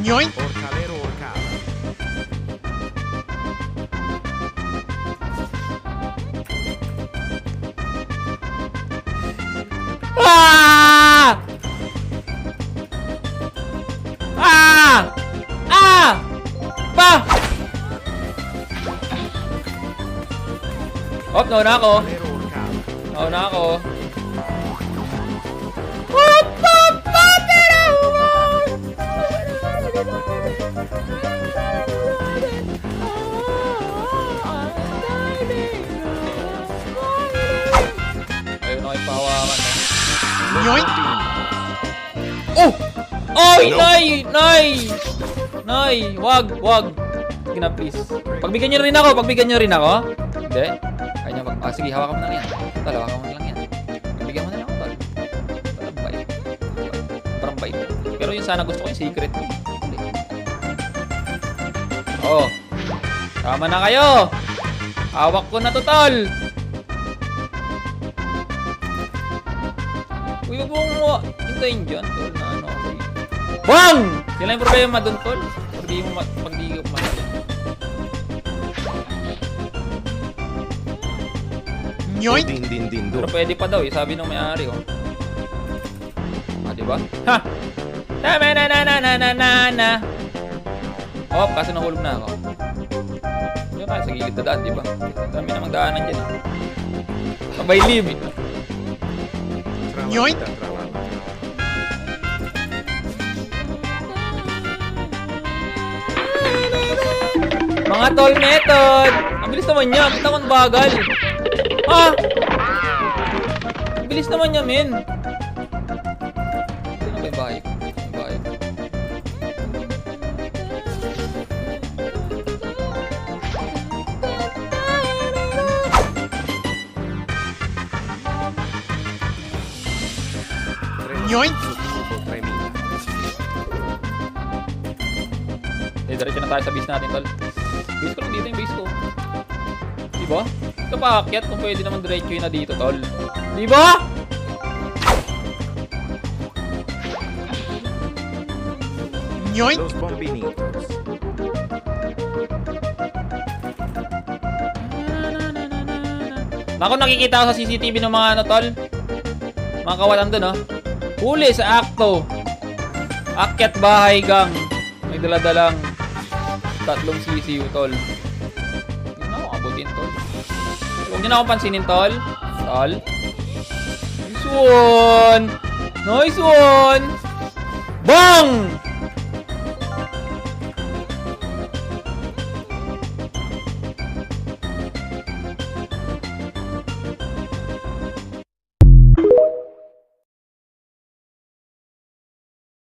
Yoink! Orcalero Orcal. Ah! Ah! Ah! Pa! Op, nauna ako. Orcalero Orcal. Nauna ako. Ayun ako yung pahawakan. Yoink! Oh! Ay! Nay! Nay! Nay! Wag! Wag! Sige na, please. Pagbigyan nyo rin ako! Pagbigyan nyo rin ako! Hindi? Kaya nyo sige, hawakan mo na lang yan. Tol, hawakan mo na lang yan. Pagbigyan mo na lang ako, tol. Parang bait. Parang bait. Pero yung sana gusto ko yung secret mo. Hindi. Oh. Tama na kayo! Hawak ko na to, tol! Uy, wag mong hintayin dyan, tol, na ano kasi. BANG! Sila yung problema dun, tol. Pag di mo Yoink! Din din din do. Pero pwede pa daw eh, sabi ng may-ari, oh. Ah, diba? Ha! Tama na na na na na na na. Oh, kaso nahulog na ako. Doon tayo sa gilid na daan, diba? Dami namang daanan dyan, eh. Sabay live, eh. Yoink! Mga tol method! Ang bilis naman niya, kita ko ang bagal. Ha? Ang bilis naman niya, men. Ito na ba yung bahay ko? Yung bahay ko. Yoink! Diretso na tayo sa base natin, tol. Base ko lang dito yung base ko. Diba? Ito pa akyat kung pwede naman diretso yun na dito, tol. Diba? Yoink! Los Bombinitos. Naku, nakikita ko sa CCTV ng mga ano, tol. Mga kawatan dun, oh. Huli sa akto. Akyat bahay gang. May daladalang 3 CCU, tol. Hindi na ako abutin, tol. Huwag nyo na akong pansinin, tol. Tol. Nice one! Nice one! Bang!